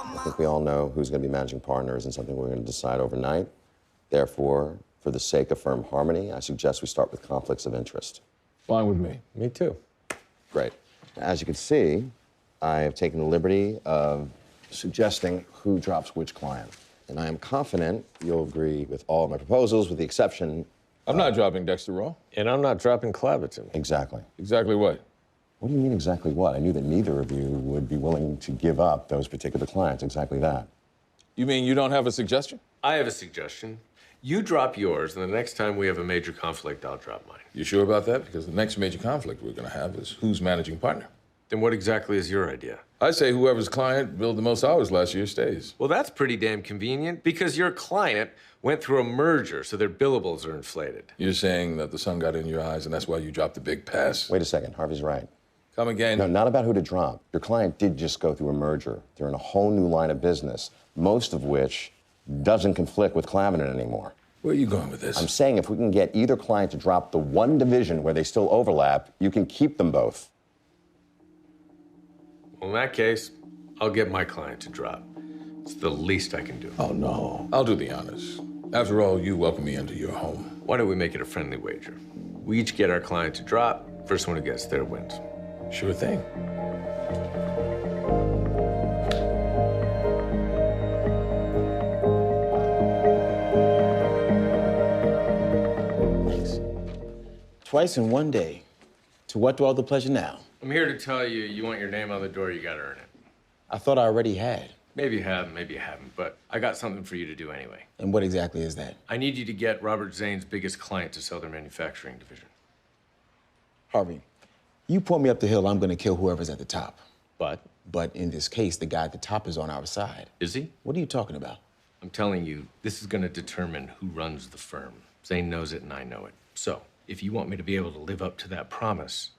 I think we all know who's going to be managing partner isn't something we're going to decide overnight. Therefore, for the sake of firm harmony, I suggest we start with conflicts of interest. Fine with me. Me too. Great. As you can see, I have taken the liberty of suggesting who drops which client. And I am confident you'll agree with all of my proposals, with the exception... I'm not dropping Dexter Raw. And I'm not dropping Clapperton. Exactly. Exactly what? What do you mean exactly what? I knew that neither of you would be willing to give up those particular clients. Exactly that. You mean you don't have a suggestion? I have a suggestion. You drop yours, and the next time we have a major conflict, I'll drop mine. You sure about that? Because the next major conflict we're going to have is who's managing partner. Then what exactly is your idea? I say whoever's client billed the most hours last year stays. Well, that's pretty damn convenient because your client went through a merger, so their billables are inflated. You're saying that the sun got in your eyes and that's why you dropped the big pass? Wait a second. Harvey's right. Come again. No, not about who to drop. Your client did just go through a merger. They're in a whole new line of business, most of which doesn't conflict with Clapperton anymore. Where are you going with this? I'm saying if we can get either client to drop the one division where they still overlap, you can keep them both. Well, in that case, I'll get my client to drop. It's the least I can do. Oh, no. I'll do the honors. After all, you welcome me into your home. Why don't we make it a friendly wager? We each get our client to drop. First one who gets there wins. Sure thing. Thanks. Twice in one day. To what do all the pleasure now? I'm here to tell you, you want your name on the door, you gotta earn it. I thought I already had. Maybe you have, maybe you haven't, but I got something for you to do anyway. And what exactly is that? I need you to get Robert Zane's biggest client to sell their manufacturing division. Harvey, you point me up the hill, I'm gonna kill whoever's at the top. But? But in this case, the guy at the top is on our side. Is he? What are you talking about? I'm telling you, this is gonna determine who runs the firm. Zane knows it and I know it. So, if you want me to be able to live up to that promise,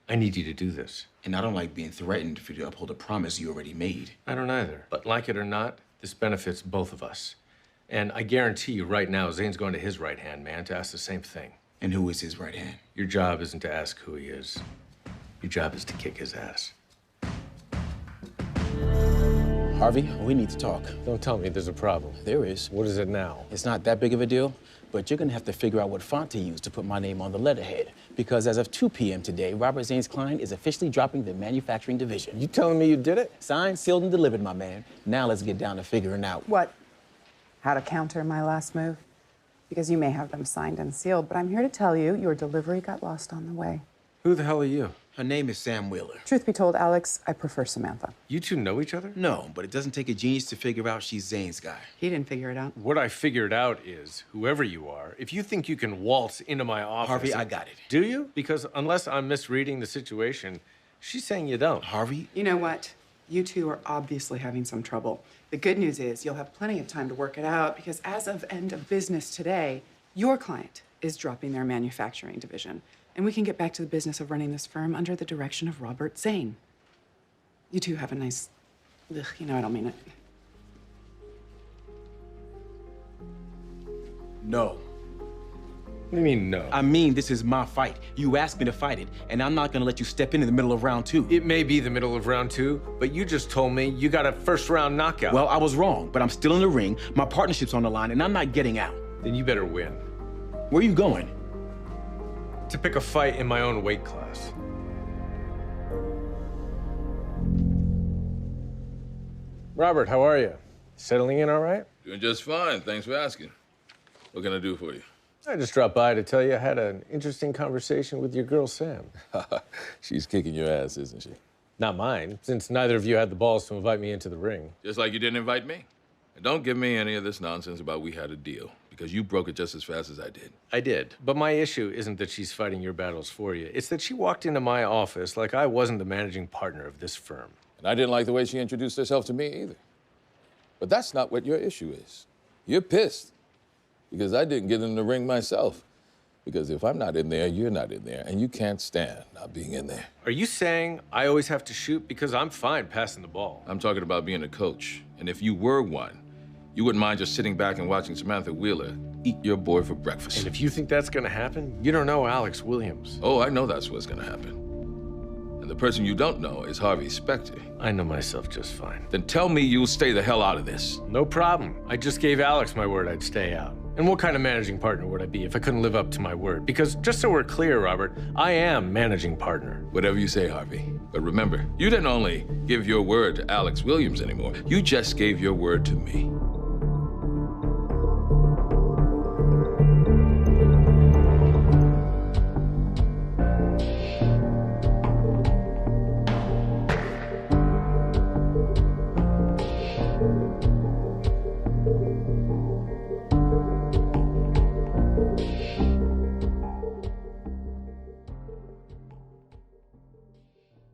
I need you to do this. And I don't like being threatened for you to uphold a promise you already made. I don't either. But like it or not, this benefits both of us. And I guarantee you right now, Zane's going to his right-hand man to ask the same thing. And who is his right hand? Your job isn't to ask who he is. Your job is to kick his ass. Harvey, we need to talk. Don't tell me there's a problem. There is. What is it now? It's not that big of a deal, but you're gonna have to figure out what font to use to put my name on the letterhead. Because as of 2 p.m. today, Robert Zane's client is officially dropping the manufacturing division. You telling me you did it? Signed, sealed, and delivered, my man. Now let's get down to figuring out What? How to counter my last move? Because you may have them signed and sealed, but I'm here to tell you your delivery got lost on the way. Who the hell are you? Her name is Sam Wheeler. Truth be told, Alex, I prefer Samantha. You two know each other? No, but it doesn't take a genius to figure out she's Zane's guy. He didn't figure it out. What I figured out is, whoever you are, if you think you can waltz into my office... Harvey, I got it. Do you? Because unless I'm misreading the situation, she's saying you don't. Harvey? You know what? You two are obviously having some trouble. The good news is you'll have plenty of time to work it out because as of end of business today, your client is dropping their manufacturing division. And we can get back to the business of running this firm under the direction of Robert Zane. You two have a nice... Ugh, you know I don't mean it. No. What do you mean, no? I mean, this is my fight. You asked me to fight it, and I'm not gonna let you step in the middle of round 2. It may be the middle of round 2, but you just told me you got a first-round knockout. Well, I was wrong, but I'm still in the ring, my partnership's on the line, and I'm not getting out. Then you better win. Where are you going? To pick a fight in my own weight class. Robert, how are you? Settling in all right? Doing just fine. Thanks for asking. What can I do for you? I just dropped by to tell you I had an interesting conversation with your girl, Sam. She's kicking your ass, isn't she? Not mine, since neither of you had the balls to invite me into the ring. Just like you didn't invite me. And don't give me any of this nonsense about we had a deal, because you broke it just as fast as I did. I did. But my issue isn't that she's fighting your battles for you. It's that she walked into my office like I wasn't the managing partner of this firm. And I didn't like the way she introduced herself to me either. But that's not what your issue is. You're pissed because I didn't get in the ring myself. Because if I'm not in there, you're not in there, and you can't stand not being in there. Are you saying I always have to shoot? Because I'm fine passing the ball. I'm talking about being a coach. And if you were one, you wouldn't mind just sitting back and watching Samantha Wheeler eat your boy for breakfast. And if you think that's gonna happen, you don't know Alex Williams. Oh, I know that's what's gonna happen. And the person you don't know is Harvey Specter. I know myself just fine. Then tell me you'll stay the hell out of this. No problem. I just gave Alex my word I'd stay out. And what kind of managing partner would I be if I couldn't live up to my word? Because just so we're clear, Robert, I am managing partner. Whatever you say, Harvey. But remember, you didn't only give your word to Alex Williams anymore, you just gave your word to me.